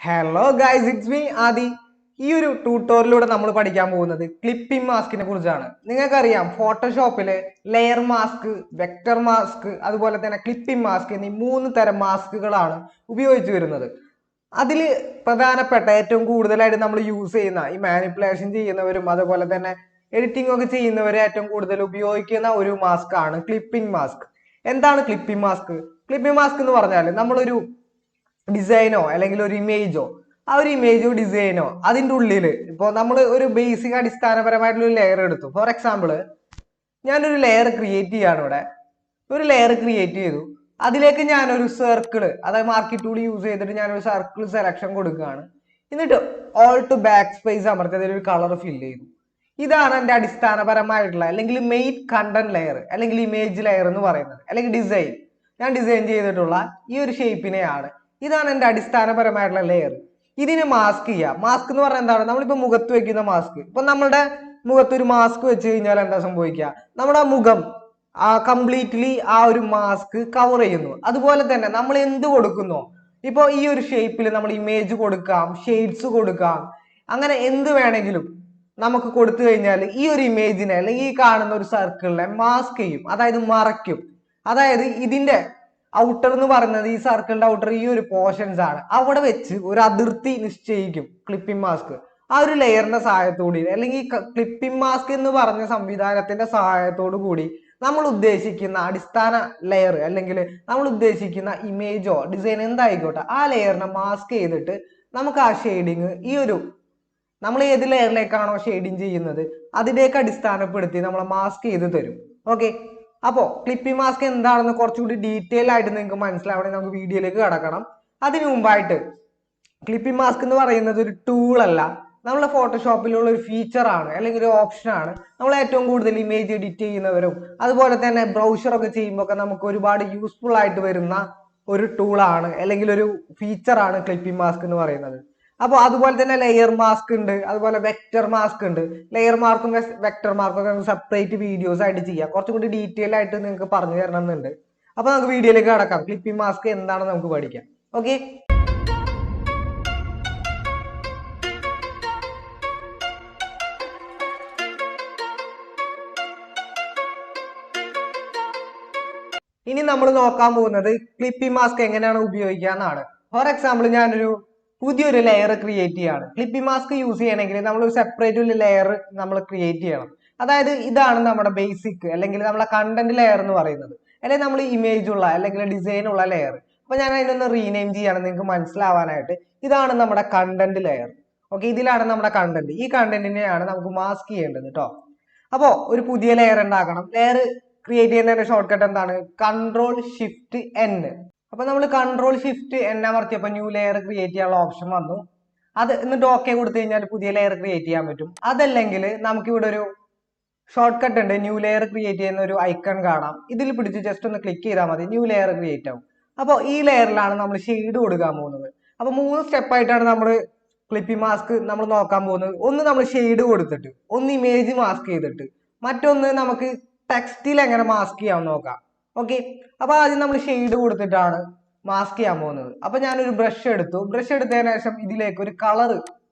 Hello guys, it's me ആദി. ഈ ഒരു ട്യൂട്ടോറിയലിലൂടെ നമ്മൾ പഠിക്കാൻ പോകുന്നത് ക്ലിപ്പിംഗ് മാസ്കിനെ കുറിച്ചാണ്. നിങ്ങൾക്കറിയാം, ഫോട്ടോഷോപ്പില് ലെയർ മാസ്ക്, വെക്ടർ മാസ്ക്, അതുപോലെ തന്നെ ക്ലിപ്പിംഗ് മാസ്ക് എന്നീ 3 തരം മാസ്കുകളാണ് ഉപയോഗിച്ചു വരുന്നത്. അതിൽ പ്രധാനപ്പെട്ട ഏറ്റവും കൂടുതലായിട്ട് നമ്മൾ യൂസ് ചെയ്യുന്ന, ഈ മാനിപ്പുലേഷൻ ചെയ്യുന്നവരും അതുപോലെ തന്നെ എഡിറ്റിംഗ് ഒക്കെ ചെയ്യുന്നവരെ ഏറ്റവും കൂടുതൽ ഉപയോഗിക്കുന്ന ഒരു മാസ്ക് ആണ് ക്ലിപ്പിംഗ് മാസ്ക്. എന്താണ് ക്ലിപ്പിംഗ് മാസ്ക്? ക്ലിപ്പിംഗ് മാസ്ക് എന്ന് പറഞ്ഞാൽ നമ്മളൊരു ഡിസൈനോ അല്ലെങ്കിൽ ഒരു ഇമേജോ, ആ ഒരു ഇമേജോ ഡിസൈനോ അതിൻ്റെ ഉള്ളിൽ ഇപ്പോൾ നമ്മൾ ഒരു ബേസിക് അടിസ്ഥാനപരമായിട്ടുള്ള ഒരു ലെയർ എടുത്തു. ഫോർ എക്സാമ്പിൾ, ഞാനൊരു ലെയർ ക്രിയേറ്റ് ചെയ്യാണ്. ഇവിടെ ഒരു ലെയർ ക്രിയേറ്റ് ചെയ്തു. അതിലേക്ക് ഞാനൊരു സർക്കിൾ, അതായത് മാർക്കറ്റ് ടൂൾ യൂസ് ചെയ്തിട്ട് ഞാനൊരു സർക്കിൾ സെലക്ഷൻ കൊടുക്കുകയാണ്. എന്നിട്ട് ഓൾ ടു ബാക്ക് സ്പേസ് അമർത്തി അതിലൊരു കളർ ഫില്ല് ചെയ്തു. ഇതാണ് എൻ്റെ അടിസ്ഥാനപരമായിട്ടുള്ള അല്ലെങ്കിൽ മെയിൻ കണ്ടന്റ് ലെയർ അല്ലെങ്കിൽ ഇമേജ് ലെയർ എന്ന് പറയുന്നത്, അല്ലെങ്കിൽ ഡിസൈൻ. ഞാൻ ഡിസൈൻ ചെയ്തിട്ടുള്ള ഈ ഒരു ഷേപ്പിനെയാണ്, ഇതാണ് എൻ്റെ അടിസ്ഥാനപരമായിട്ടുള്ള ലെയർ. ഇതിനെ മാസ്ക് ചെയ്യാം. മാസ്ക് എന്ന് പറഞ്ഞാൽ എന്താണ്? നമ്മളിപ്പോൾ മുഖത്ത് വെക്കുന്ന മാസ്ക്. ഇപ്പൊ നമ്മളുടെ മുഖത്ത് ഒരു മാസ്ക് വെച്ച് കഴിഞ്ഞാൽ എന്താ സംഭവിക്കുക? നമ്മുടെ മുഖം കംപ്ലീറ്റ്ലി ആ ഒരു മാസ്ക് കവർ ചെയ്യുന്നു. അതുപോലെ തന്നെ നമ്മൾ എന്ത് കൊടുക്കുന്നോ, ഇപ്പോൾ ഈ ഒരു ഷേപ്പിൽ നമ്മൾ ഇമേജ് കൊടുക്കാം, ഷെയ്ഡ്സ് കൊടുക്കാം, അങ്ങനെ എന്ത് വേണമെങ്കിലും നമുക്ക് കൊടുത്തു കഴിഞ്ഞാൽ ഈ ഒരു ഇമേജിനെ അല്ലെങ്കിൽ ഈ കാണുന്ന ഒരു സർക്കിളിനെ മാസ്ക് ചെയ്യും, അതായത് മറയ്ക്കും. അതായത് ഇതിന്റെ ഔട്ടർ എന്ന് പറയുന്നത്, ഈ സർക്കിളിന്റെ ഔട്ടർ ഈ ഒരു പോർഷൻസ് ആണ്. അവിടെ വെച്ച് ഒരു അതിർത്തി നിശ്ചയിക്കും ക്ലിപ്പിംഗ് മാസ്ക്. ആ ഒരു ലെയറിന്റെ സഹായത്തോടെ അല്ലെങ്കിൽ ക്ലിപ്പിംഗ് മാസ്ക് എന്ന് പറഞ്ഞ സംവിധാനത്തിന്റെ സഹായത്തോടു കൂടി നമ്മൾ ഉദ്ദേശിക്കുന്ന അടിസ്ഥാന ലെയർ അല്ലെങ്കിൽ നമ്മൾ ഉദ്ദേശിക്കുന്ന ഇമേജോ ഡിസൈൻ എന്തായിക്കോട്ടെ, ആ ലെയറിനെ മാസ്ക് ചെയ്തിട്ട് നമുക്ക് ആ ഷെയ്ഡിങ് ഈ ഒരു നമ്മൾ ഏത് ലെയറിലേക്കാണോ ഷെയ്ഡിങ് ചെയ്യുന്നത് അതിലേക്ക് അടിസ്ഥാനപ്പെടുത്തി നമ്മളെ മാസ്ക് ചെയ്ത് തരും. ഓക്കെ, അപ്പോൾ ക്ലിപ്പിംഗ് മാസ്ക് എന്താണെന്ന് കുറച്ചുകൂടി ഡീറ്റെയിൽ ആയിട്ട് നിങ്ങൾക്ക് മനസ്സിലാവണമെങ്കിൽ നമുക്ക് വീഡിയോയിലേക്ക് കടക്കണം. അതിനു മുമ്പായിട്ട്, ക്ലിപ്പിംഗ് മാസ്ക് എന്ന് പറയുന്നത് ഒരു ടൂൾ അല്ല, നമ്മളെ ഫോട്ടോഷോപ്പിലുള്ള ഒരു ഫീച്ചർ ആണ് അല്ലെങ്കിൽ ഒരു ഓപ്ഷൻ ആണ്. നമ്മൾ ഏറ്റവും കൂടുതൽ ഇമേജ് എഡിറ്റ് ചെയ്യുന്നവരും അതുപോലെ തന്നെ ബ്രൗസർ ഒക്കെ ചെയ്യുമ്പോൾ ഒക്കെ നമുക്ക് ഒരുപാട് യൂസ്ഫുൾ ആയിട്ട് വരുന്ന ഒരു ടൂളാണ് അല്ലെങ്കിൽ ഒരു ഫീച്ചർ ആണ് ക്ലിപ്പിംഗ് മാസ്ക് എന്ന് പറയുന്നത്. അപ്പോൾ അതുപോലെ തന്നെ ലെയർ മാസ്ക് ഉണ്ട്, അതുപോലെ വെക്ടർ മാസ്ക് ഉണ്ട്. ലെയർ മാർക്കും വെക്ടർ മാർക്കും ഒക്കെ സെപ്പറേറ്റ് വീഡിയോസ് ആയിട്ട് ചെയ്യാം. കുറച്ചും കൂടി ഡീറ്റെയിൽ ആയിട്ട് നിങ്ങൾക്ക് പറഞ്ഞു തരണം എന്നുണ്ട്. അപ്പൊ നമുക്ക് വീഡിയോയിലേക്ക് കടക്കാം. ക്ലിപ്പിംഗ് മാസ്ക് എന്താണെന്ന് നമുക്ക് പഠിക്കാം. ഓക്കെ, ഇനി നമ്മൾ നോക്കാൻ പോകുന്നത് ക്ലിപ്പിംഗ് മാസ്ക് എങ്ങനെയാണ് ഉപയോഗിക്കുക എന്നാണ്. ഫോർ എക്സാമ്പിൾ, ഞാനൊരു പുതിയൊരു ലെയർ ക്രിയേറ്റ് ചെയ്യാണ്. ക്ലിപ്പിംഗ് മാസ്ക് യൂസ് ചെയ്യണമെങ്കിൽ നമ്മൾ ഒരു സെപ്പറേറ്റ് ഒരു ലെയർ നമ്മൾ ക്രിയേറ്റ് ചെയ്യണം. അതായത് ഇതാണ് നമ്മുടെ ബേസിക് അല്ലെങ്കിൽ നമ്മുടെ കണ്ടന്റ് ലെയർ എന്ന് പറയുന്നത്, അല്ലെങ്കിൽ നമ്മൾ ഇമേജ് ഉള്ള അല്ലെങ്കിൽ ഡിസൈൻ ഉള്ള ലെയർ. അപ്പൊ ഞാൻ അതിനൊന്ന് റീനെയിം ചെയ്യാണ് നിങ്ങൾക്ക് മനസ്സിലാവാനായിട്ട്. ഇതാണ് നമ്മുടെ കണ്ടന്റ് ലെയർ. ഓക്കെ, ഇതിലാണ് നമ്മുടെ കണ്ടന്റ്. ഈ കണ്ടന്റിനെയാണ് നമുക്ക് മാസ്ക് ചെയ്യേണ്ടത് കേട്ടോ. അപ്പോ ഒരു പുതിയ ലെയർ ഉണ്ടാക്കണം. ലെയർ ക്രിയേറ്റ് ചെയ്യുന്നതിന്റെ ഷോർട്ട് കട്ട് എന്താണ്? Ctrl+Shift+N. അപ്പൊ നമ്മൾ Ctrl+Shift+N അമർത്തിയപ്പോൾ ന്യൂ ലെയർ ക്രിയേറ്റ് ചെയ്യാനുള്ള ഓപ്ഷൻ വന്നു. അത് എന്നിട്ട് ഓക്കെ കൊടുത്തു കഴിഞ്ഞാൽ പുതിയ ലെയർ ക്രിയേറ്റ് ചെയ്യാൻ പറ്റും. അതല്ലെങ്കിൽ നമുക്ക് ഇവിടെ ഒരു ഷോർട്ട് കട്ട് ഉണ്ട്, ന്യൂ ലെയർ ക്രിയേറ്റ് ചെയ്യുന്ന ഒരു ഐക്കൺ കാണാം. ഇതിൽ പിടിച്ച് ജസ്റ്റ് ഒന്ന് ക്ലിക്ക് ചെയ്താൽ മതി, ന്യൂ ലെയർ ക്രിയേറ്റ് ആവും. അപ്പോൾ ഈ ലെയറിലാണ് നമ്മൾ ഷെയ്ഡ് കൊടുക്കാൻ പോകുന്നത്. അപ്പൊ 3 സ്റ്റെപ്പായിട്ടാണ് നമ്മൾ ക്ലിപ്പിംഗ് മാസ്ക് നമ്മൾ നോക്കാൻ പോകുന്നത്. ഒന്ന് നമ്മൾ ഷെയ്ഡ് കൊടുത്തിട്ട്, ഒന്ന് ഇമേജ് മാസ്ക് ചെയ്തിട്ട്, മറ്റൊന്ന് നമുക്ക് ടെക്സ്റ്റിൽ എങ്ങനെ മാസ്ക് ചെയ്യാൻ നോക്കാം. ഓക്കെ, അപ്പൊ ആദ്യം നമ്മൾ ഷെയ്ഡ് കൊടുത്തിട്ടാണ് മാസ്ക് ചെയ്യാൻ പോകുന്നത്. അപ്പൊ ഞാനൊരു ബ്രഷ് എടുത്തു. ബ്രഷ് എടുത്തതിന് ശേഷം ഇതിലേക്ക് ഒരു കളർ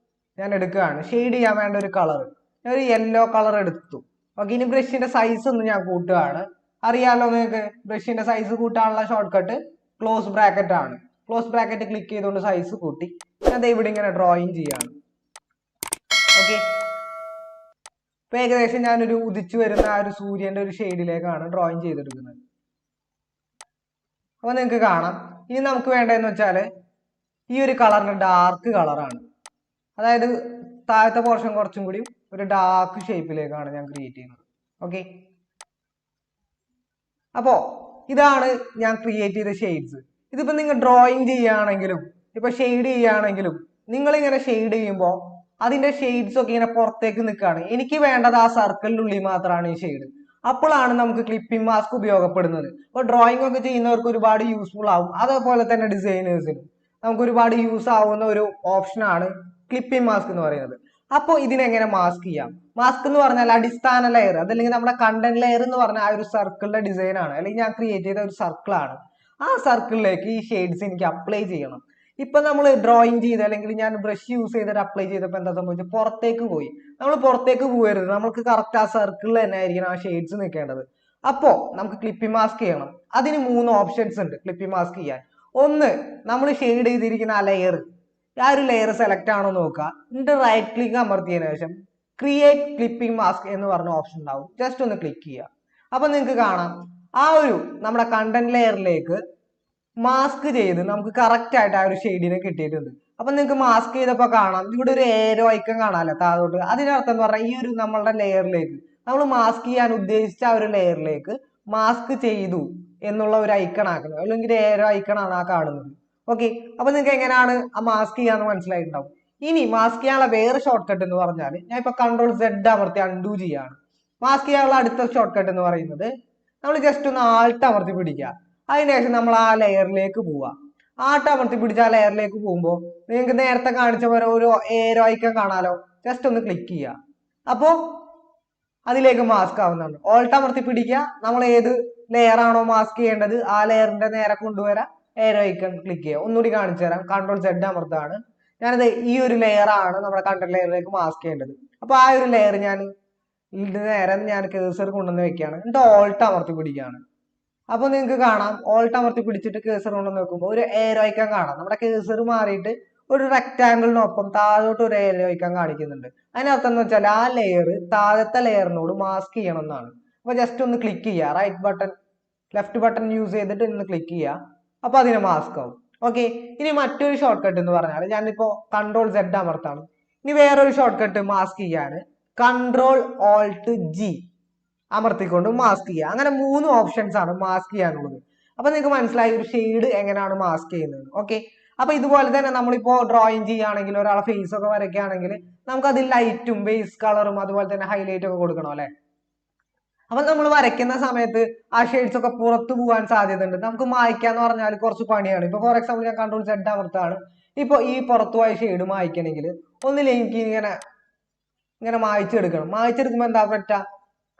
ഞാൻ എടുക്കുകയാണ്. ഷെയ്ഡ് ചെയ്യാൻ വേണ്ട ഒരു കളർ, ഞാൻ ഒരു യെല്ലോ കളർ എടുത്തു. ഓക്കെ, ഇനി ബ്രഷിന്റെ സൈസ് ഒന്ന് ഞാൻ കൂട്ടുകയാണ്. അറിയാലോ നിങ്ങൾക്ക്, ബ്രഷിന്റെ സൈസ് കൂട്ടാനുള്ള ഷോർട്ട് കട്ട് ക്ലോസ് ബ്രാക്കറ്റ് ആണ്. ക്ലോസ് ബ്രാക്കറ്റ് ക്ലിക്ക് ചെയ്തുകൊണ്ട് സൈസ് കൂട്ടി ഞാൻ ഇവിടെ ഇങ്ങനെ ഡ്രോയിങ് ചെയ്യാണ്. ഓക്കെ, ഇപ്പൊ ഏകദേശം ഞാനൊരു ഉദിച്ചു വരുന്ന ആ ഒരു സൂര്യന്റെ ഒരു ഷെയ്ഡിലേക്കാണ് ഡ്രോയിങ് ചെയ്തെടുക്കുന്നത്. അപ്പൊ നിങ്ങൾക്ക് കാണാം. ഇനി നമുക്ക് വേണ്ടതെന്ന് വെച്ചാല് ഈ ഒരു കളറിന്റെ ഡാർക്ക് കളറാണ്. അതായത് താഴത്തെ പോർഷൻ കുറച്ചും കൂടി ഒരു ഡാർക്ക് ഷേപ്പിലേക്കാണ് ഞാൻ ക്രിയേറ്റ് ചെയ്യുന്നത്. ഓക്കെ, അപ്പോ ഇതാണ് ഞാൻ ക്രിയേറ്റ് ചെയ്ത ഷെയ്ഡ്സ്. ഇതിപ്പോ നിങ്ങൾ ഡ്രോയിങ് ചെയ്യുകയാണെങ്കിലും ഇപ്പൊ ഷെയ്ഡ് ചെയ്യുകയാണെങ്കിലും നിങ്ങൾ ഇങ്ങനെ ഷെയ്ഡ് ചെയ്യുമ്പോൾ അതിന്റെ ഷെയ്ഡ്സ് ഒക്കെ ഇങ്ങനെ പുറത്തേക്ക് നിൽക്കുകയാണ്. എനിക്ക് വേണ്ടത് ആ സർക്കിളിനുള്ളിൽ മാത്രമാണ് ഈ ഷെയ്ഡ്. അപ്പോഴാണ് നമുക്ക് ക്ലിപ്പിംഗ് മാസ്ക് ഉപയോഗപ്പെടുന്നത്. അപ്പോൾ ഡ്രോയിങ് ഒക്കെ ചെയ്യുന്നവർക്ക് ഒരുപാട് യൂസ്ഫുൾ ആവും. അതേപോലെ തന്നെ ഡിസൈനേഴ്സിനും നമുക്ക് ഒരുപാട് യൂസ് ആവുന്ന ഒരു ഓപ്ഷനാണ് ക്ലിപ്പിംഗ് മാസ്ക് എന്ന് പറയുന്നത്. അപ്പോൾ ഇതിനെങ്ങനെ മാസ്ക് ചെയ്യാം? മാസ്ക് എന്ന് പറഞ്ഞാൽ അടിസ്ഥാന ലെയർ, അതല്ലെങ്കിൽ നമ്മുടെ കണ്ടന്റ് ലെയർ എന്ന് പറഞ്ഞാൽ ആ ഒരു സർക്കിളിന്റെ ഡിസൈൻ ആണ്, അല്ലെങ്കിൽ ഞാൻ ക്രിയേറ്റ് ചെയ്ത ഒരു സർക്കിളാണ്. ആ സർക്കിളിലേക്ക് ഈ ഷെയ്ഡ്സ് എനിക്ക് അപ്ലൈ ചെയ്യണം. ഇപ്പൊ നമ്മൾ ഡ്രോയിങ് ചെയ്ത് അല്ലെങ്കിൽ ഞാൻ ബ്രഷ് യൂസ് ചെയ്തിട്ട് അപ്ലൈ ചെയ്തപ്പോൾ എന്താ സംഭവിച്ചത്, പുറത്തേക്ക് പോയി. നമ്മൾ പുറത്തേക്ക് പോകരുത്, നമുക്ക് കറക്റ്റ് ആ സർക്കിളിൽ തന്നെ ആയിരിക്കണം ആ ഷെയ്ഡ്സ് നിൽക്കേണ്ടത്. അപ്പോ നമുക്ക് ക്ലിപ്പിംഗ് മാസ്ക് ചെയ്യണം. അതിന് 3 ഓപ്ഷൻസ് ഉണ്ട് ക്ലിപ്പിംഗ് മാസ്ക് ചെയ്യാൻ. ഒന്ന്, നമ്മൾ ഷെയ്ഡ് ചെയ്തിരിക്കുന്ന ആ ലെയർ, ആ ഒരു ലെയർ സെലക്ട് ആണോ നോക്കുക, എന്നിട്ട് റൈറ്റ് ക്ലിക്ക് അമർത്തിയതിനു ശേഷം ക്രിയേറ്റ് ക്ലിപ്പിംഗ് മാസ്ക് എന്ന് പറഞ്ഞ ഓപ്ഷൻ ഉണ്ടാവും, ജസ്റ്റ് ഒന്ന് ക്ലിക്ക് ചെയ്യുക. അപ്പൊ നിങ്ങൾക്ക് കാണാം ആ ഒരു നമ്മുടെ കണ്ടന്റ് ലെയറിലേക്ക് മാസ്ക് ചെയ്ത് നമുക്ക് കറക്റ്റ് ആയിട്ട് ആ ഒരു ഷെയ്ഡിനെ കിട്ടിയിട്ടുണ്ട്. അപ്പൊ നിങ്ങൾക്ക് മാസ്ക് ചെയ്തപ്പോ കാണാം ഇവിടെ ഒരു ഏരോ ഐക്കൺ കാണാമല്ലോ താഴോട്ട്. അതിനർത്ഥം എന്ന് പറഞ്ഞാൽ ഈ ഒരു നമ്മളുടെ ലെയറിലേക്ക് നമ്മൾ മാസ്ക് ചെയ്യാൻ ഉദ്ദേശിച്ച ആ ഒരു ലെയറിലേക്ക് മാസ്ക് ചെയ്തു എന്നുള്ള ഒരു ഐക്കൺ ആക്കണം, അല്ലെങ്കിൽ ഏരോ ഐക്കൺ ആണ് ആ കാണുന്നത്. ഓക്കെ, അപ്പൊ നിങ്ങൾക്ക് എങ്ങനെയാണ് ആ മാസ്ക് ചെയ്യാന്ന് മനസ്സിലായിട്ടുണ്ടാവും. ഇനി മാസ്ക് ചെയ്യാനുള്ള വേറെ ഷോർട്ട് കട്ട് എന്ന് പറഞ്ഞാൽ ഞാൻ ഇപ്പൊ Ctrl+Z അമർത്തി അൺഡു ചെയ്യാണ്. മാസ്ക് ചെയ്യാനുള്ള അടുത്ത ഷോർട്ട് കട്ട് എന്ന് പറയുന്നത് നമ്മൾ ജസ്റ്റ് ഒന്ന് ആൾട്ട് അമർത്തി പിടിക്കുക. അതിനുശേഷം നമ്മൾ ആ ലെയറിലേക്ക് പോവുക. ആൾട്ട് അമർത്തി പിടിച്ച ആ ലെയറിലേക്ക് പോകുമ്പോൾ നിങ്ങൾക്ക് നേരത്തെ കാണിച്ച പോലെ ഒരു ഏരോ ഐക്കൺ കാണാലോ, ജസ്റ്റ് ഒന്ന് ക്ലിക്ക് ചെയ്യുക. അപ്പോ അതിലേക്ക് മാസ്ക് ആവുന്നതാണ്. ഓൾട്ട് അമർത്തി പിടിക്കുക, നമ്മൾ ഏത് ലെയർ ആണോ മാസ്ക് ചെയ്യേണ്ടത് ആ ലെയറിന്റെ നേരെ കൊണ്ടുവരാം, ഏരോ ഐക്കൺ ക്ലിക്ക് ചെയ്യുക. ഒന്നുകൂടി കാണിച്ചു തരാം. Ctrl+Z അമർത്താണ്. ഞാനത് ഈ ഒരു ലെയർ ആണ് നമ്മുടെ കണ്ടന്റ് ലെയറിലേക്ക് മാസ്ക് ചെയ്യേണ്ടത്. അപ്പൊ ആ ഒരു ലെയർ ഞാൻ നേരെ ഞാൻ കേഴ്സർ കൊണ്ടുവന്ന് വെക്കുകയാണ്, എന്നിട്ട് ഓൾട്ട് അമർത്തി പിടിക്കുകയാണ്. അപ്പൊ നിങ്ങൾക്ക് കാണാം ഓൾട്ട് അമർത്തി പിടിച്ചിട്ട് കേഴ്സർ കൊണ്ടുവന്ന് വെക്കുമ്പോൾ ഒരു ഏരോ ഐക്കൺ കാണാം. നമ്മുടെ കേഴ്സർ മാറിയിട്ട് ഒരു റെക്ടാങ്കിളിനൊപ്പം താഴോട്ട് ഒരു ഏരോ ഐക്കൺ കാണിക്കുന്നുണ്ട്. അതിനർത്ഥം എന്ന് വെച്ചാൽ ആ ലെയർ താഴത്തെ ലെയറിനോട് മാസ്ക് ചെയ്യണം എന്നാണ്. അപ്പൊ ജസ്റ്റ് ഒന്ന് ക്ലിക്ക് ചെയ്യുക, right button left button use ചെയ്തിട്ട് ഒന്ന് ക്ലിക്ക് ചെയ്യുക. അപ്പൊ അതിന് മാസ്ക് ആവും. ഓക്കെ, ഇനി മറ്റൊരു ഷോർട്ട് കട്ട് എന്ന് പറഞ്ഞാൽ ഞാനിപ്പോ Ctrl+Z അമർത്താണ്. ഇനി വേറൊരു ഷോർട്ട് കട്ട് മാസ്ക് ചെയ്യാണ് Ctrl+Alt+G അമർത്തിക്കൊണ്ട് മാസ്ക് ചെയ്യുക. അങ്ങനെ 3 ഓപ്ഷൻസ് ആണ് മാസ്ക് ചെയ്യാനുള്ളത്. അപ്പൊ നിങ്ങൾക്ക് മനസ്സിലായി ഒരു ഷെയ്ഡ് എങ്ങനെയാണ് മാസ്ക് ചെയ്യുന്നത്. ഓക്കെ, അപ്പൊ ഇതുപോലെ തന്നെ നമ്മളിപ്പോ ഡ്രോയിങ് ചെയ്യുകയാണെങ്കിൽ ഒരാളെ ഫേസ് ഒക്കെ വരയ്ക്കുകയാണെങ്കിൽ നമുക്ക് അതിൽ ലൈറ്റും ബേസ് കളറും അതുപോലെ തന്നെ ഹൈലൈറ്റ് ഒക്കെ കൊടുക്കണം അല്ലെ. അപ്പൊ നമ്മൾ വരയ്ക്കുന്ന സമയത്ത് ആ ഷെയ്ഡ്സ് ഒക്കെ പുറത്തു പോകാൻ സാധ്യത ഉണ്ട്. നമുക്ക് മായ്ക്കാന്ന് പറഞ്ഞാൽ കുറച്ച് പണിയാണ്. ഇപ്പൊ ഫോർ എക്സാമ്പിൾ ഞാൻ Ctrl+Z അമർത്താണ്. ഇപ്പൊ ഈ പുറത്തുപോയ ഷെയ്ഡ് മായ്ക്കണമെങ്കിൽ ഒന്നില്ലെങ്കിൽ എനിക്ക് ഇങ്ങനെ മായ്ച്ചെടുക്കണം. മായ്ച്ചെടുക്കുമ്പോൾ എന്താ പറ്റുക,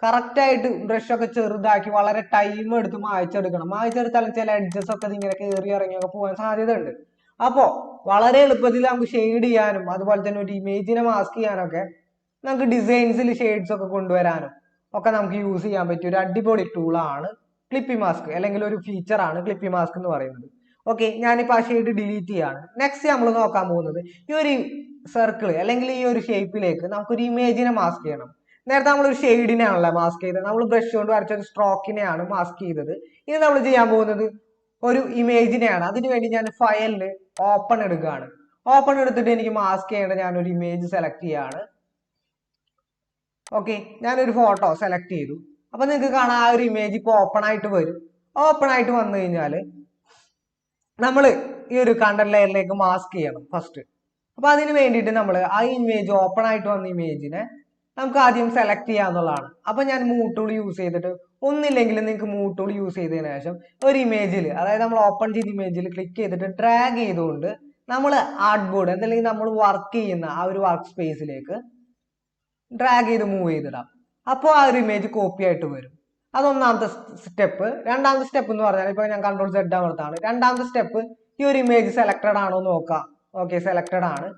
കറക്റ്റ് ആയിട്ട് ബ്രഷ് ഒക്കെ ചെറുതാക്കി വളരെ ടൈം എടുത്ത് മായ്ച്ചെടുക്കണം. മായ്ച്ചെടുത്താലും ചില എഡ്ജസ് ഒക്കെ ഇങ്ങനെ കയറി ഇറങ്ങിയൊക്കെ പോകാൻ സാധ്യത ഉണ്ട്. അപ്പോ വളരെ എളുപ്പത്തിൽ നമുക്ക് ഷെയ്ഡ് ചെയ്യാനും അതുപോലെ തന്നെ ഒരു ഇമേജിനെ മാസ്ക് ചെയ്യാനൊക്കെ നമുക്ക് ഡിസൈൻസിൽ ഷെയ്ഡ്സ് ഒക്കെ കൊണ്ടുവരാനും ഒക്കെ നമുക്ക് യൂസ് ചെയ്യാൻ പറ്റിയ ഒരു അടിപൊളി ടൂളാണ് ക്ലിപ്പിംഗ് മാസ്ക്, അല്ലെങ്കിൽ ഒരു ഫീച്ചർ ആണ് ക്ലിപ്പിംഗ് മാസ്ക് എന്ന് പറയുന്നത്. ഓക്കെ, ഞാനിപ്പോൾ ആ ഷെയ്ഡ് ഡിലീറ്റ് ചെയ്യാണ്. നെക്സ്റ്റ് നമ്മൾ നോക്കാൻ പോകുന്നത് ഈ ഒരു സർക്കിൾ അല്ലെങ്കിൽ ഈ ഒരു ഷേപ്പിലേക്ക് നമുക്കൊരു ഇമേജിനെ മാസ്ക് ചെയ്യണം. നേരത്തെ നമ്മളൊരു ഷെയ്ഡിനെയാണല്ലോ മാസ്ക് ചെയ്തത്, നമ്മൾ ബ്രഷ് കൊണ്ട് വരച്ച ഒരു സ്ട്രോക്കിനെയാണ് മാസ്ക് ചെയ്തത്. ഇനി നമ്മൾ ചെയ്യാൻ പോകുന്നത് ഒരു ഇമേജിനെയാണ്. അതിനുവേണ്ടി ഞാൻ ഫയലിൽ ഓപ്പൺ എടുക്കുകയാണ്. ഓപ്പൺ എടുത്തിട്ട് എനിക്ക് മാസ്ക് ചെയ്യേണ്ട ഞാനൊരു ഇമേജ് സെലക്ട് ചെയ്യാണ്. ഓക്കെ, ഞാനൊരു ഫോട്ടോ സെലക്ട് ചെയ്തു. അപ്പൊ നിങ്ങൾക്ക് കാണാം ആ ഒരു ഇമേജ് ഇപ്പൊ ഓപ്പൺ ആയിട്ട് വരും. ഓപ്പൺ ആയിട്ട് വന്നു കഴിഞ്ഞാൽ നമ്മൾ ഈ ഒരു കണ്ടന്റ് ലെയറിലേക്ക് മാസ്ക് ചെയ്യണം ഫസ്റ്റ്. അപ്പൊ അതിന് വേണ്ടിയിട്ട് നമ്മൾ ആ ഇമേജ് ഓപ്പൺ ആയിട്ട് വന്ന ഇമേജിനെ നമുക്ക് ആദ്യം സെലക്ട് ചെയ്യാന്നുള്ളതാണ്. അപ്പൊ ഞാൻ മൂവ് ടൂൾ യൂസ് ചെയ്തിട്ട്, ഒന്നില്ലെങ്കിൽ നിങ്ങൾക്ക് മൂവ് ടൂൾ യൂസ് ചെയ്തതിനു ശേഷം ഒരു ഇമേജിൽ, അതായത് നമ്മൾ ഓപ്പൺ ചെയ്ത ഇമേജിൽ ക്ലിക്ക് ചെയ്തിട്ട് ഡ്രാഗ് ചെയ്തുകൊണ്ട് നമ്മൾ ആർട്ട് ബോർഡ് അല്ലെങ്കിൽ നമ്മൾ വർക്ക് ചെയ്യുന്ന ആ ഒരു വർക്ക് സ്പേസിലേക്ക് ഡ്രാഗ് ചെയ്ത് മൂവ് ചെയ്തിടാം. അപ്പോൾ ആ ഒരു ഇമേജ് കോപ്പി ആയിട്ട് വരും. അതൊന്നാമത്തെ സ്റ്റെപ്പ്. രണ്ടാമത്തെ സ്റ്റെപ്പ് എന്ന് പറഞ്ഞാൽ ഇപ്പൊ ഞാൻ Ctrl+Z അമർത്താണ്. രണ്ടാമത്തെ സ്റ്റെപ്പ് ഈ ഒരു ഇമേജ് സെലക്ടഡ് ആണോ നോക്കാം. ഓക്കെ, സെലക്ടഡ് ആണ്.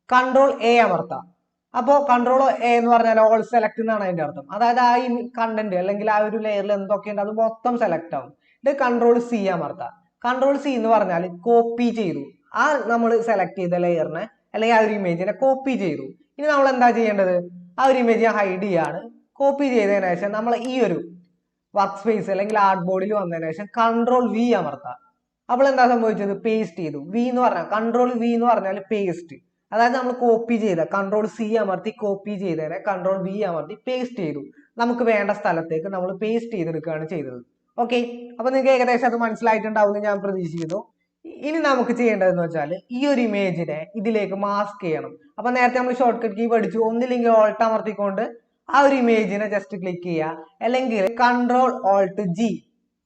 Ctrl+A അമർത്താം. അപ്പോൾ Ctrl+A എന്ന് പറഞ്ഞാൽ ഓൾ സെലക്ട് എന്നാണ് അതിന്റെ അർത്ഥം. അതായത് ആ ഈ കണ്ടന്റ് അല്ലെങ്കിൽ ആ ഒരു ലെയറിൽ എന്തൊക്കെയുണ്ട് അത് മൊത്തം സെലക്ട് ആവും. ഇത് Ctrl+C അമർത്താം. Ctrl+C എന്ന് പറഞ്ഞാൽ കോപ്പി ചെയ്തു. ആ നമ്മൾ സെലക്ട് ചെയ്ത ലെയറിനെ അല്ലെങ്കിൽ ആ ഒരു ഇമേജിനെ കോപ്പി ചെയ്തു. ഇനി നമ്മൾ എന്താ ചെയ്യേണ്ടത്, ആ ഒരു ഇമേജ് ഞാൻ ഹൈഡ് ചെയ്യാണ്. കോപ്പി ചെയ്തതിനു ശേഷം നമ്മൾ ഈ ഒരു വർക്ക് സ്പേസ് അല്ലെങ്കിൽ ആർട്ട് ബോർഡിൽ വന്നതിന് ശേഷം Ctrl+V അമർത്താം. അപ്പോൾ എന്താ സംഭവിച്ചത്, പേസ്റ്റ് ചെയ്തു. V എന്ന് പറഞ്ഞാൽ Ctrl+V എന്ന് പറഞ്ഞാൽ പേസ്റ്റ്. അതായത് നമ്മൾ കോപ്പി ചെയ്ത Ctrl+C അമർത്തി കോപ്പി ചെയ്തതിനെ Ctrl+V അമർത്തി പേസ്റ്റ് ചെയ്തു. നമുക്ക് വേണ്ട സ്ഥലത്തേക്ക് നമ്മൾ പേസ്റ്റ് ചെയ്തെടുക്കുകയാണ് ചെയ്തത്. ഓക്കെ, അപ്പൊ നിങ്ങൾക്ക് ഏകദേശം അത് മനസ്സിലായിട്ടുണ്ടാവും എന്ന് ഞാൻ പ്രതീക്ഷിക്കുന്നു. ഇനി നമുക്ക് ചെയ്യേണ്ടതെന്ന് വെച്ചാൽ ഈ ഒരു ഇമേജിനെ ഇതിലേക്ക് മാസ്ക് ചെയ്യണം. അപ്പൊ നേരത്തെ നമ്മൾ ഷോർട്ട് കട്ട് കീ പഠിച്ചു, ഒന്നില്ലെങ്കിൽ ഓൾട്ട് അമർത്തിക്കൊണ്ട് ആ ഒരു ഇമേജിനെ ജസ്റ്റ് ക്ലിക്ക് ചെയ്യുക, അല്ലെങ്കിൽ Ctrl+Alt+G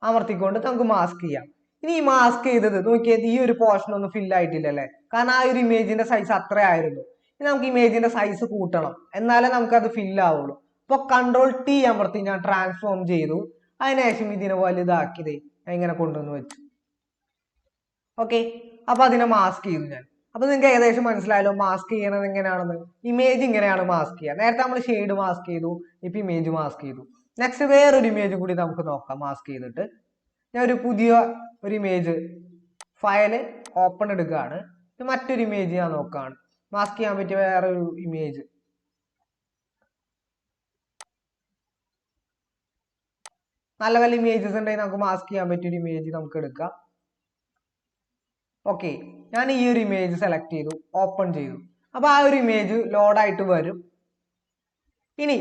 അമർത്തിക്കൊണ്ട് നമുക്ക് മാസ്ക് ചെയ്യാം. ഇനി ഈ മാസ്ക് ചെയ്തത് നോക്കിയത് ഈ ഒരു പോർഷൻ ഒന്നും ഫിൽ ആയിട്ടില്ല അല്ലെ, കാരണം ആ ഒരു ഇമേജിന്റെ സൈസ് അത്ര ആയിരുന്നു. ഇനി നമുക്ക് ഇമേജിന്റെ സൈസ് കൂട്ടണം, എന്നാലേ നമുക്ക് അത് ഫിൽ ആവുള്ളൂ. അപ്പൊ Ctrl+T അമർത്തി ഞാൻ ട്രാൻസ്ഫോം ചെയ്തു. അതിനുശേഷം ഇതിനെ വലുതാക്കിയത് ഇങ്ങനെ കൊണ്ടുവന്ന് വെച്ചു. ഓക്കെ, അപ്പൊ അതിനെ മാസ്ക് ചെയ്തു ഞാൻ. അപ്പൊ നിങ്ങൾക്ക് ഏകദേശം മനസ്സിലായല്ലോ മാസ്ക് ചെയ്യണത് എങ്ങനെയാണെന്ന്. ഇമേജ് ഇങ്ങനെയാണ് മാസ്ക് ചെയ്യുക. നേരത്തെ നമ്മൾ ഷെയ്ഡ് മാസ്ക് ചെയ്തു, ഇപ്പൊ ഇമേജ് മാസ്ക് ചെയ്തു. നെക്സ്റ്റ് വേറൊരു ഇമേജ് കൂടി നമുക്ക് നോക്കാം മാസ്ക് ചെയ്തിട്ട്. ഞാൻ ഒരു പുതിയ ഒരു ഇമേജ് ഫയല് ഓപ്പൺ എടുക്കുകയാണ്. മറ്റൊരു ഇമേജ് ഞാൻ നോക്കുകയാണ്, മാസ്ക് ചെയ്യാൻ പറ്റിയ വേറൊരു ഇമേജ്. നല്ല നല്ല ഇമേജസ് ഉണ്ടെങ്കിൽ നമുക്ക് മാസ്ക് ചെയ്യാൻ പറ്റിയൊരു ഇമേജ് നമുക്ക് എടുക്കാം. ഓക്കെ, ഞാൻ ഈ ഒരു ഇമേജ് സെലക്ട് ചെയ്തു, ഓപ്പൺ ചെയ്തു. അപ്പൊ ആ ഒരു ഇമേജ് ലോഡായിട്ട് വരും. ഇനി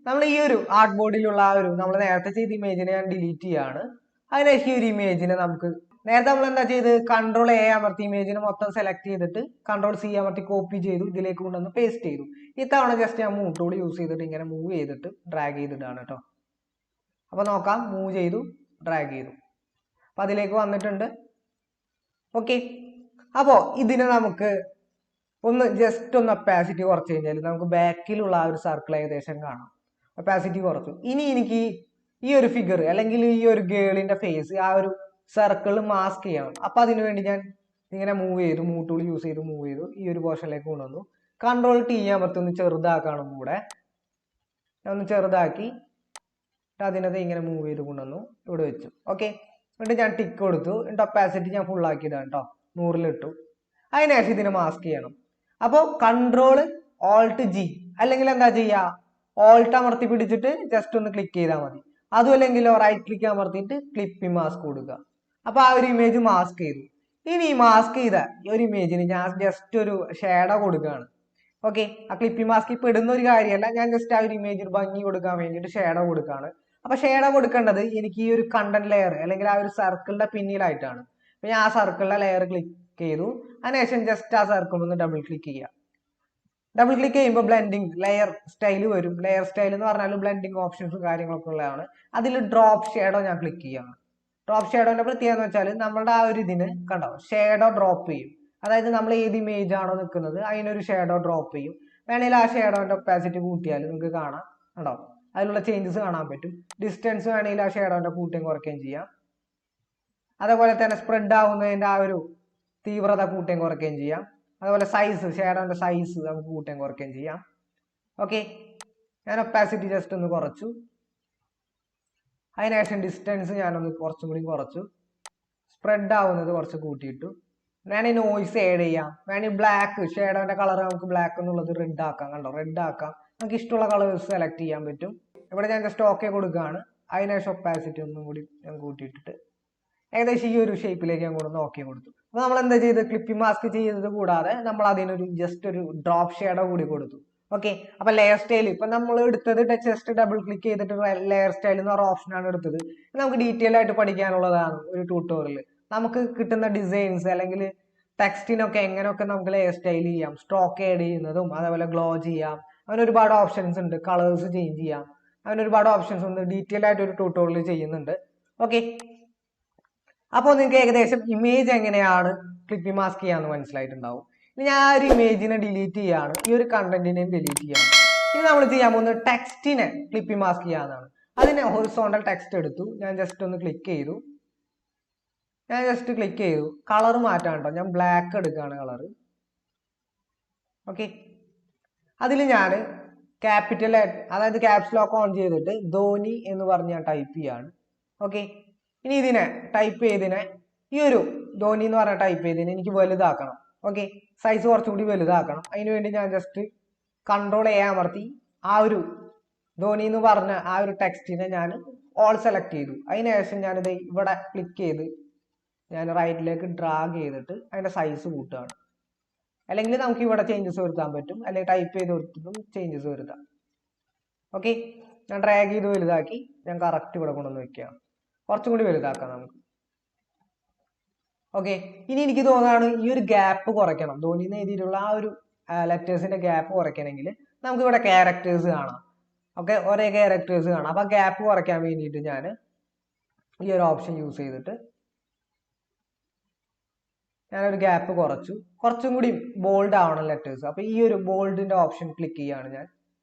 നമ്മൾ ഈ ഒരു ആർട്ട് ബോർഡിലുള്ള ആ ഒരു നമ്മൾ നേരത്തെ ചെയ്ത ഇമേജിനെ ഞാൻ ഡിലീറ്റ് ചെയ്യാണ്. അതിനുശേഷം ഈ ഒരു ഇമേജിനെ നമുക്ക് നേരത്തെ നമ്മൾ എന്താ ചെയ്ത് കൺട്രോൾ എ അമർത്തി ഇമേജിനെ മൊത്തം സെലക്ട് ചെയ്തിട്ട് കൺട്രോൾ സി അമർത്തി കോപ്പി ചെയ്തു, ഇതിലേക്ക് കൊണ്ടുവന്ന് പേസ്റ്റ് ചെയ്തു. ഇത്തവണ ജസ്റ്റ് ഞാൻ മൂവ് ടൂൾ യൂസ് ചെയ്തിട്ട് ഇങ്ങനെ മൂവ് ചെയ്തിട്ട് ഡ്രാഗ് ചെയ്തിട്ടാണ് കേട്ടോ. അപ്പൊ നോക്കാം, മൂവ് ചെയ്തു, ഡ്രാഗ് ചെയ്തു, അപ്പൊ അതിലേക്ക് വന്നിട്ടുണ്ട്. ഓക്കെ, അപ്പോ ഇതിനെ നമുക്ക് ഒന്ന് ജസ്റ്റ് ഒന്ന് ഒപ്പാസിറ്റി കുറച്ച് കഴിഞ്ഞാൽ നമുക്ക് ബാക്കിലുള്ള ആ ഒരു സർക്കിൾ ഏകദേശം കാണാം. ഒപ്പാസിറ്റി കുറച്ചു. ഇനി എനിക്ക് ഈ ഒരു ഫിഗർ അല്ലെങ്കിൽ ഈ ഒരു ഗേളിന്റെ ഫേസ് ആ ഒരു സർക്കിൾ മാസ്ക് ചെയ്യണം. അപ്പൊ അതിനു വേണ്ടി ഞാൻ ഇങ്ങനെ മൂവ് ചെയ്തു, മൂവ് ടൂൾ യൂസ് ചെയ്ത് മൂവ് ചെയ്തു, ഈ ഒരു പോർഷനിലേക്ക് കൊണ്ടുവന്നു. കൺട്രോൾ ടി അമർത്തി ഒന്ന് ചെറുതാക്കണം കൂടെ. ഞാൻ ഒന്ന് ചെറുതാക്കി അതിനകത്ത് ഇങ്ങനെ മൂവ് ചെയ്ത് കൊണ്ടുവന്നു ഇവിടെ വെച്ചു. ഓക്കെ, എന്നിട്ട് ഞാൻ ടിക്ക് കൊടുത്തു. എന്നിട്ട് ഒപ്പാസിറ്റി ഞാൻ ഫുൾ ആക്കിയതാണ് കേട്ടോ, 100-ലിട്ടു. അതിനുശേഷം ഇതിനെ മാസ്ക് ചെയ്യണം. അപ്പോൾ കൺട്രോൾ ഓൾട്ട് ജി അല്ലെങ്കിൽ എന്താ ചെയ്യുക, ഓൾട്ട് അമർത്തി പിടിച്ചിട്ട് ജസ്റ്റ് ഒന്ന് ക്ലിക്ക് ചെയ്താൽ മതി. അതും അല്ലെങ്കിൽ റൈറ്റ് ക്ലിക്ക് അമർത്തിയിട്ട് ക്ലിപ്പ് മാസ്ക് കൊടുക്കുക. അപ്പൊ ആ ഒരു ഇമേജ് മാസ്ക് ചെയ്തു. ഇനി മാസ്ക് ചെയ്ത ഈ ഒരു ഇമേജിന് ഞാൻ ജസ്റ്റ് ഒരു ഷേഡോ കൊടുക്കുകയാണ്. ഓക്കെ, ആ ക്ലിപ്പി മാസ്ക് ഇപ്പൊ ഇടുന്ന ഒരു കാര്യമല്ല, ഞാൻ ജസ്റ്റ് ആ ഒരു ഇമേജിന് ഭംഗി കൊടുക്കാൻ വേണ്ടിയിട്ട് ഷേഡോ കൊടുക്കുകയാണ്. അപ്പൊ ഷേഡോ കൊടുക്കേണ്ടത് എനിക്ക് ഈ ഒരു കണ്ടന്റ് ലെയർ അല്ലെങ്കിൽ ആ ഒരു സർക്കിളിന്റെ പിന്നിലായിട്ടാണ്. അപ്പൊ ഞാൻ ആ സർക്കിളിന്റെ ലെയർ ക്ലിക്ക് ചെയ്തു. അതിനുശേഷം ജസ്റ്റ് ആ സർക്കിൾ ഒന്ന് ഡബിൾ ക്ലിക്ക് ചെയ്യുക. ഡബിൾ ക്ലിക്ക് ചെയ്യുമ്പോൾ ബ്ലെൻഡിങ് ലെയർ സ്റ്റൈൽ വരും. ലെയർ സ്റ്റൈൽ എന്ന് പറഞ്ഞാൽ ബ്ലെൻഡിങ് ഓപ്ഷൻസും കാര്യങ്ങളൊക്കെ ഉള്ളതാണ്. അതിൽ ഡ്രോപ്പ് ഷേഡോ ഞാൻ ക്ലിക്ക് ചെയ്യാണ്. ഡ്രോപ്പ് ഷേഡോന്റെ പ്രത്യേകത എന്ന് വെച്ചാൽ നമ്മുടെ ആ ഒരു ഇതിന് കണ്ടോ ഷേഡോ ഡ്രോപ്പ് ചെയ്യും. അതായത് നമ്മൾ ഏത് ഇമേജ് ആണോ നിൽക്കുന്നത് അതിനൊരു ഷേഡോ ഡ്രോപ്പ് ചെയ്യും. വേണമെങ്കിൽ ആ ഷേഡോന്റെ ഒപ്പാസിറ്റി കൂട്ടിയാൽ നിങ്ങൾക്ക് കാണാം, കണ്ടോ അതിലുള്ള ചേഞ്ചസ് കാണാൻ പറ്റും. ഡിസ്റ്റൻസ് വേണമെങ്കിൽ ആ ഷേഡോന്റെ കൂട്ടുകയും കുറയ്ക്കുകയും ചെയ്യാം. അതേപോലെ തന്നെ സ്പ്രെഡ് ആവുന്നതിന്റെ ആ ഒരു തീവ്രത കൂട്ടുകയും കുറയ്ക്കുകയും ചെയ്യാം. അതുപോലെ സൈസ്, ഷേഡോന്റെ സൈസ് നമുക്ക് കൂട്ടുകയും കുറയ്ക്കുകയും ചെയ്യാം. ഓക്കെ, ഞാൻ ഒപ്പാസിറ്റി ജസ്റ്റ് ഒന്ന് കുറച്ചു. അതിനുശേഷം ഡിസ്റ്റൻസ് ഞാനൊന്ന് കുറച്ചും കൂടി കുറച്ചു. സ്പ്രെഡ് ആവുന്നത് കുറച്ച് കൂട്ടിയിട്ടു. വേണമെങ്കിൽ നോയ്സ് ആഡ് ചെയ്യാം. വേണമെങ്കിൽ ബ്ലാക്ക്, ഷേഡോന്റെ കളർ നമുക്ക് ബ്ലാക്ക് എന്നുള്ളത് റെഡ് ആക്കാം. കണ്ടോ, റെഡ് ആക്കാം. നമുക്ക് ഇഷ്ടമുള്ള കളേഴ്സ് സെലക്ട് ചെയ്യാൻ പറ്റും. ഇവിടെ ഞാൻ ജസ്റ്റ് ഓക്കെ കൊടുക്കുകയാണ്. അതിനുശേഷം ഒപ്പാസിറ്റി ഒന്നും കൂടി ഞാൻ കൂട്ടിയിട്ടിട്ട് ഏകദേശം ഈ ഒരു ഷേപ്പിലേക്ക് ഞാൻ കൊണ്ടുവന്ന് ഓക്കെ കൊടുത്തു. അപ്പൊ നമ്മൾ എന്താ ചെയ്ത് ക്ലിപ്പി മാസ്ക് ചെയ്തത് കൂടാതെ നമ്മൾ അതിനൊരു ജസ്റ്റ് ഒരു ഡ്രോപ്പ് ഷേഡോ കൂടി കൊടുത്തു. ഓക്കെ, അപ്പൊ ലെയർ സ്റ്റൈൽ ഇപ്പൊ നമ്മൾ എടുത്തത് ജസ്റ്റ് ഡബിൾ ക്ലിക്ക് ചെയ്തിട്ട് ലെയർ സ്റ്റൈൽ എന്ന് പറഞ്ഞ ഓപ്ഷനാണ് എടുത്തത്. നമുക്ക് ഡീറ്റെയിൽ ആയിട്ട് പഠിക്കാനുള്ളതാണ് ഒരു ട്യൂട്ടോറിയൽ. നമുക്ക് കിട്ടുന്ന ഡിസൈൻസ് അല്ലെങ്കിൽ ടെക്സ്റ്റിനൊക്കെ എങ്ങനെയൊക്കെ നമുക്ക് ലെയർ സ്റ്റൈൽ ചെയ്യാം, സ്ട്രോക്ക് ആഡ് ചെയ്യുന്നതും അതേപോലെ ഗ്ലോ ചെയ്യാം, അങ്ങനെ ഒരുപാട് ഓപ്ഷൻസ് ഉണ്ട്. കളേഴ്സ് ചേഞ്ച് ചെയ്യാം, അങ്ങനെ ഒരുപാട് ഓപ്ഷൻസ് ഉണ്ട്. ഡീറ്റെയിൽ ആയിട്ട് ഒരു ട്യൂട്ടോറിയൽ ചെയ്യുന്നുണ്ട്. ഓക്കെ, അപ്പോൾ നിങ്ങൾക്ക് ഏകദേശം ഇമേജ് എങ്ങനെയാണ് ക്ലിപ്പി മാസ്ക് ചെയ്യാന്ന് മനസ്സിലായിട്ടുണ്ടാവും. ഇനി ഞാൻ ഒരു ഇമേജിനെ ഡിലീറ്റ് ചെയ്യാണ്, ഈ ഒരു കണ്ടന്റിനെയും ഡിലീറ്റ് ചെയ്യാണ്. ഇനി നമ്മൾ ചെയ്യാൻ പോകുന്നത് ടെക്സ്റ്റിനെ ക്ലിപ്പി മാസ്ക് ചെയ്യാന്നാണ്. അതിനെ ഹൊറിസോണ്ടൽ ടെക്സ്റ്റ് എടുത്തു, ഞാൻ ജസ്റ്റ് ഒന്ന് ക്ലിക്ക് ചെയ്തു. കളർ മാറ്റാൻ കേട്ടോ, ഞാൻ ബ്ലാക്ക് എടുക്കുകയാണ് കളർ. ഓക്കെ, അതിൽ ഞാൻ ക്യാപിറ്റൽ അതായത് ക്യാപ്സ് ലോക്ക് ഓൺ ചെയ്തിട്ട് ധോനി എന്ന് പറഞ്ഞ് ഞാൻ ടൈപ്പ് ചെയ്യാണ്. ഓക്കെ, ഇനി ഇതിനെ ടൈപ്പ് ചെയ്തിനെ ഈ ഒരു ധോനി എന്ന് പറഞ്ഞ ടൈപ്പ് ചെയ്തതിന് എനിക്ക് വലുതാക്കണം. ഓക്കെ, സൈസ് കുറച്ചും കൂടി വലുതാക്കണം. അതിനുവേണ്ടി ഞാൻ ജസ്റ്റ് കൺട്രോൾ എ അമർത്തി ആ ഒരു ധോനി എന്ന് പറഞ്ഞ ആ ഒരു ടെക്സ്റ്റിനെ ഞാൻ ഓൾ സെലക്ട് ചെയ്തു. അതിനുശേഷം ഞാനിത് ഇവിടെ ക്ലിക്ക് ചെയ്ത് ഞാൻ റൈറ്റിലേക്ക് ഡ്രാഗ് ചെയ്തിട്ട് അതിന്റെ സൈസ് കൂട്ടുകയാണ്. അല്ലെങ്കിൽ നമുക്ക് ഇവിടെ ചേഞ്ചസ് വരുത്താൻ പറ്റും, അല്ലെങ്കിൽ ടൈപ്പ് ചെയ്ത് കൊടുത്തിട്ടും ചേഞ്ചസ് വരുത്താം. ഓക്കെ, ഞാൻ ഡ്രാഗ് ചെയ്ത് വലുതാക്കി ഞാൻ കറക്റ്റ് ഇവിടെ കൊണ്ടുവന്ന് വെക്കുകയാണ്. കുറച്ചും കൂടി വലുതാക്കാം നമുക്ക്. ഓക്കെ, ഇനി എനിക്ക് തോന്നുകയാണ് ഈ ഒരു ഗ്യാപ്പ് കുറയ്ക്കണം. ധോനിന്ന് എഴുതിയിട്ടുള്ള ആ ഒരു ലെറ്റേഴ്സിന്റെ ഗ്യാപ്പ് കുറയ്ക്കണമെങ്കിൽ നമുക്ക് ഇവിടെ ക്യാരക്ടേഴ്സ് കാണാം. ഓക്കെ, ഒരേ ക്യാരക്ടേഴ്സ് കാണാം. അപ്പൊ ഗ്യാപ്പ് കുറയ്ക്കാൻ വേണ്ടിയിട്ട് ഞാൻ ഈ ഒരു ഓപ്ഷൻ യൂസ് ചെയ്തിട്ട് ഞാനൊരു ഗ്യാപ്പ് കുറച്ചു. കുറച്ചും കൂടി ബോൾഡ് ആവണം ലെറ്റേഴ്സ്. അപ്പൊ ഈ ഒരു ബോൾഡിന്റെ ഓപ്ഷൻ ക്ലിക്ക് ചെയ്യാണ് ഞാൻ.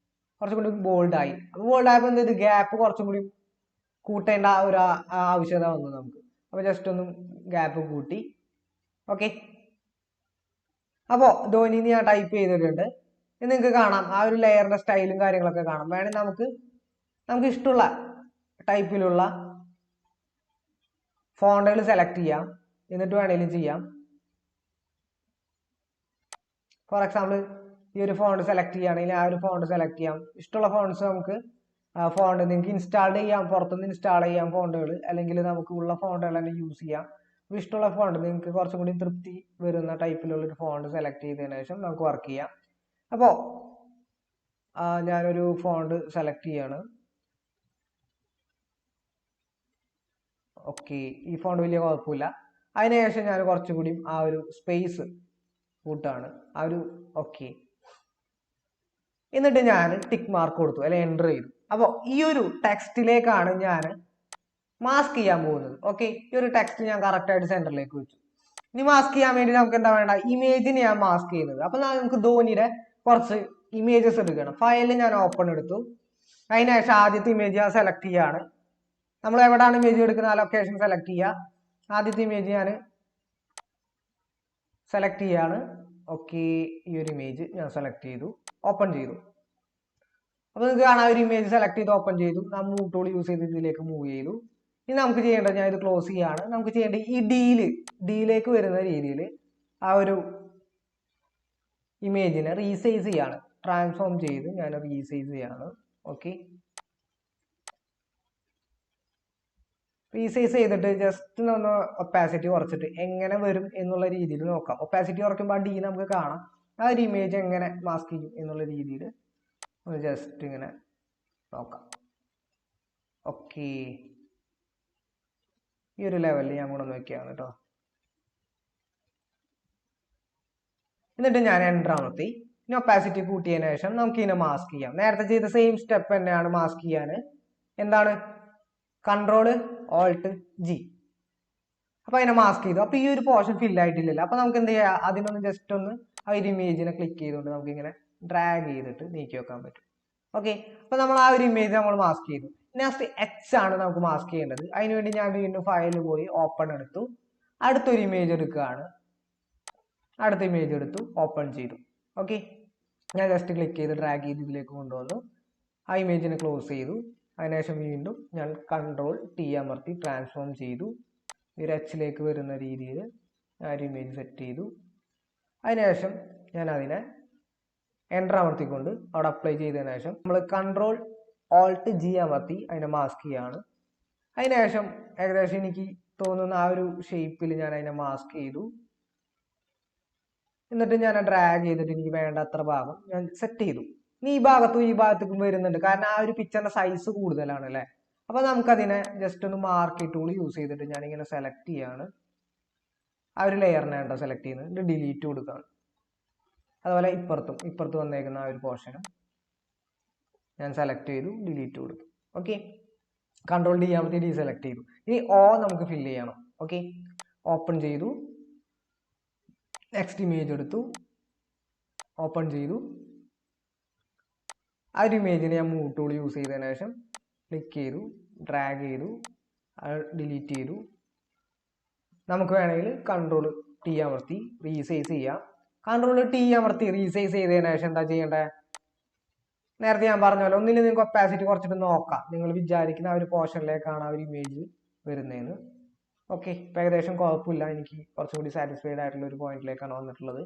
കുറച്ചും കൂടി ബോൾഡ് ആയി. അപ്പൊ ബോൾഡ് ആയപ്പോൾ എന്ത് ചെയ്ത് ഗ്യാപ്പ് കുറച്ചും കൂടി കൂട്ടേണ്ട ഒരു ആവശ്യകത വന്നു നമുക്ക്. അപ്പൊ ജസ്റ്റ് ഒന്ന് ഗ്യാപ്പ് കൂട്ടി. ഓക്കെ, അപ്പോൾ ധോനി ഞാൻ ടൈപ്പ് ചെയ്തിട്ടുണ്ട്. നിങ്ങൾക്ക് കാണാം ആ ഒരു ലെയറിന്റെ സ്റ്റൈലും കാര്യങ്ങളൊക്കെ കാണാം. വേണമെങ്കിൽ നമുക്ക് ഇഷ്ടമുള്ള ടൈപ്പിലുള്ള ഫോണ്ടുകൾ സെലക്ട് ചെയ്യാം, എന്നിട്ട് വേണമെങ്കിലും ചെയ്യാം. ഫോർ എക്സാമ്പിൾ ഈ ഒരു ഫോണ്ട് സെലക്ട് ചെയ്യുകയാണെങ്കിൽ ആ ഒരു ഫോണ്ട് സെലക്ട് ചെയ്യാം. ഇഷ്ടമുള്ള ഫോണ്ട്സ് നമുക്ക് ഫോണ്ട് നിങ്ങൾക്ക് ഇൻസ്റ്റാൾ ചെയ്യാം, പുറത്തുനിന്ന് ഇൻസ്റ്റാൾ ചെയ്യാം ഫോണ്ടുകൾ, അല്ലെങ്കിൽ നമുക്ക് ഉള്ള ഫോണ്ടുകൾ തന്നെ യൂസ് ചെയ്യാം. ഇഷ്ടമുള്ള ഫോണ്ട് നിങ്ങൾക്ക് കുറച്ചും കൂടി തൃപ്തി വരുന്ന ടൈപ്പിലുള്ള ഒരു ഫോണ്ട് സെലക്ട് ചെയ്തതിനു ശേഷം നമുക്ക് വർക്ക് ചെയ്യാം. അപ്പോൾ ഞാനൊരു ഫോണ്ട് സെലക്ട് ചെയ്യാണ്. ഓക്കെ, ഈ ഫോണ്ട് വലിയ കുഴപ്പമില്ല. അതിനുശേഷം ഞാൻ കുറച്ചുകൂടി ആ ഒരു സ്പേസ് കൂട്ടാണ് ആ ഒരു ഓക്കെ. എന്നിട്ട് ഞാൻ ടിക്ക് മാർക്ക് കൊടുത്തു, അല്ലെങ്കിൽ എൻ്റർ ചെയ്തു. അപ്പോൾ ഈ ഒരു ടെക്സ്റ്റിലേക്കാണ് ഞാൻ മാസ്ക് ചെയ്യാൻ പോകുന്നത്. ഓക്കെ, ഈ ഒരു ടെക്സ്റ്റ് ഞാൻ കറക്റ്റായിട്ട് സെന്ററിലേക്ക് വെച്ചു. ഇനി മാസ്ക് ചെയ്യാൻ വേണ്ടി നമുക്ക് എന്താ വേണ്ട, ഇമേജിന് ഞാൻ മാസ്ക് ചെയ്യുന്നത്. അപ്പൊ നമുക്ക് ധോനിയുടെ കുറച്ച് ഇമേജസ് എടുക്കണം. ഫയലിൽ ഞാൻ ഓപ്പൺ എടുത്തു. അതിനുശേഷം ആദ്യത്തെ ഇമേജ് ഞാൻ സെലക്ട് ചെയ്യാണ്. നമ്മൾ എവിടെയാണ് ഇമേജ് എടുക്കുന്ന ആ ലൊക്കേഷൻ സെലക്ട് ചെയ്യുക. ആദ്യത്തെ ഇമേജ് ഞാൻ സെലക്ട് ചെയ്യാണ്. ഓക്കെ, ഈ ഒരു ഇമേജ് ഞാൻ സെലക്ട് ചെയ്തു, ഓപ്പൺ ചെയ്തു. അപ്പൊ നിങ്ങൾക്ക് കാണാൻ ഒരു ഇമേജ് സെലക്ട് ചെയ്ത് ഓപ്പൺ ചെയ്തു. നാം മൂവ് ടൂൾ യൂസ് ചെയ്ത് ഇതിലേക്ക് മൂവ് ചെയ്തു. ഇനി നമുക്ക് ചെയ്യേണ്ടത്, ഞാൻ ഇത് ക്ലോസ് ചെയ്യാണ്. നമുക്ക് ചെയ്യേണ്ടത് ഈ ഡിയിലേക്ക് വരുന്ന രീതിയിൽ ആ ഒരു ഇമേജിനെ റീസൈസ് ചെയ്യാണ്. ട്രാൻസ്ഫോം ചെയ്ത് ഞാൻ റീസൈസ് ചെയ്യാണ്. ഓക്കെ, റീസൈസ് ചെയ്തിട്ട് ജസ്റ്റ് ഒന്ന് ഒപ്പാസിറ്റി കുറച്ചിട്ട് എങ്ങനെ വരും എന്നുള്ള രീതിയിൽ നോക്കാം. ഒപ്പാസിറ്റി കുറയ്ക്കുമ്പോൾ ആ ഡി നമുക്ക് കാണാം. ആ ഒരു ഇമേജ് എങ്ങനെ മാസ്ക് ചെയ്യും എന്നുള്ള രീതിയിൽ ഒന്ന് ജസ്റ്റ് ഇങ്ങനെ നോക്കാം. ഓക്കെ, ഈ ഒരു ലെവലിൽ ഞാൻ കൂടെ നോക്കിയാണ് കേട്ടോ. എന്നിട്ട് ഞാൻ എൻ്റർ അമർത്തി. ഇനി ഒപ്പാസിറ്റി കൂട്ടിയതിനു ശേഷം നമുക്ക് ഇതിനെ മാസ്ക് ചെയ്യാം. നേരത്തെ ചെയ്ത സെയിം സ്റ്റെപ്പ് തന്നെയാണ് മാസ്ക് ചെയ്യാൻ. എന്താണ്, കൺട്രോള് ഓൾട്ട് ജി. അപ്പൊ അതിനെ മാസ്ക് ചെയ്തു. അപ്പൊ ഈ ഒരു പോർഷൻ ഫിൽ ആയിട്ടില്ലല്ലോ. അപ്പൊ നമുക്ക് എന്ത് ചെയ്യാം, അതിനൊന്ന് ജസ്റ്റ് ഒന്ന് ആ ഒരു ഇമേജിനെ ക്ലിക്ക് ചെയ്തുകൊണ്ട് നമുക്ക് ഇങ്ങനെ ഡ്രാഗ് ചെയ്തിട്ട് നീക്കി വെക്കാൻ പറ്റും. ഓക്കെ, അപ്പൊ നമ്മൾ ആ ഒരു ഇമേജ് നമ്മൾ മാസ്ക് ചെയ്തു. നെക്സ്റ്റ് എച്ച് ആണ് നമുക്ക് മാസ്ക് ചെയ്യേണ്ടത്. അതിനുവേണ്ടി ഞാൻ വീണ്ടും ഫയലിൽ പോയി ഓപ്പൺ എടുത്തു. അടുത്തൊരു ഇമേജ് എടുക്കുകയാണ്. അടുത്ത ഇമേജ് എടുത്തു, ഓപ്പൺ ചെയ്തു. ഓക്കെ, ഞാൻ ജസ്റ്റ് ക്ലിക്ക് ചെയ്ത് ഡ്രാഗ് ചെയ്ത് ഇതിലേക്ക് കൊണ്ടുവന്നു. ആ ഇമേജിനെ ക്ലോസ് ചെയ്തു. അതിനുശേഷം വീണ്ടും ഞാൻ കൺട്രോൾ ടി അമർത്തി ട്രാൻസ്ഫോം ചെയ്തു. ഒരു എച്ചിലേക്ക് വരുന്ന രീതിയിൽ ഞാൻ ഒരു ഇമേജ് സെറ്റ് ചെയ്തു. അതിനുശേഷം ഞാൻ അതിനെ എൻ്റർ അമർത്തിക്കൊണ്ട് അവിടെ അപ്ലൈ ചെയ്തതിനു ശേഷം നമ്മൾ കൺട്രോൾ ഓൾട്ട് ജി അമർത്തി അതിനെ മാസ്ക് ചെയ്യാണ്. അതിനുശേഷം ഏകദേശം എനിക്ക് തോന്നുന്ന ആ ഒരു ഷേപ്പിൽ ഞാൻ അതിനെ മാസ്ക് ചെയ്തു. എന്നിട്ട് ഞാൻ ഡ്രാഗ് ചെയ്തിട്ട് എനിക്ക് വേണ്ട അത്ര ഭാഗം ഞാൻ സെറ്റ് ചെയ്തു. ഇനി ഈ ഭാഗത്തും ഈ ഭാഗത്തേക്കും വരുന്നുണ്ട്, കാരണം ആ ഒരു പിക്ചറിന്റെ സൈസ് കൂടുതലാണ് അല്ലേ. അപ്പൊ നമുക്കതിനെ ജസ്റ്റ് ഒന്ന് മാർക്ക് ടൂൾ യൂസ് ചെയ്തിട്ട് ഞാനിങ്ങനെ സെലക്ട് ചെയ്യാണ്. ആ ഒരു ലെയറിനെ ഉണ്ടോ സെലക്ട് ചെയ്യുന്നത്, ഡിലീറ്റ് കൊടുക്കുകയാണ്. അതുപോലെ ഇപ്പുറത്ത് വന്നേക്കുന്ന ആ ഒരു പോർഷനും ഞാൻ സെലക്ട് ചെയ്തു, ഡിലീറ്റ് കൊടുത്തു. ഓക്കെ, കൺട്രോൾ ഡി ആമത്തി ഡീസെലക്ട് ചെയ്തു. ഇനി ഓ നമുക്ക് ഫില്ല് ചെയ്യണം. ഓക്കെ, ഓപ്പൺ ചെയ്തു, നെക്സ്റ്റ് ഇമേജ് എടുത്തു, ഓപ്പൺ ചെയ്തു. ആ ഒരു ഇമേജിനെ ഞാൻ മൂവ് ടൂൾ യൂസ് ചെയ്തതിനു ശേഷം ക്ലിക്ക് ചെയ്തു, ഡ്രാഗ് ചെയ്തു, ഡിലീറ്റ് ചെയ്തു. നമുക്ക് വേണമെങ്കിൽ കൺട്രോൾ ടി അമർത്തി റീസൈസ് ചെയ്യാം. കൺട്രോൾ ടി അമർത്തി റീസൈസ് ചെയ്തതിനു ശേഷം എന്താ ചെയ്യേണ്ടത്, നേരത്തെ ഞാൻ പറഞ്ഞ പോലെ ഒന്നിൽ നിങ്ങൾക്ക് ഒപ്പാസിറ്റി കുറച്ചിട്ട് നോക്കാം. നിങ്ങൾ വിചാരിക്കുന്ന ആ ഒരു പോർഷനിലേക്കാണ് ആ ഒരു ഇമേജ് വരുന്നതെന്ന്. ഓക്കെ, ഇപ്പം ഏകദേശം കുഴപ്പമില്ല. എനിക്ക് കുറച്ചും കൂടി സാറ്റിസ്ഫൈഡ് ആയിട്ടുള്ള ഒരു പോയിന്റിലേക്കാണ് വന്നിട്ടുള്ളത്.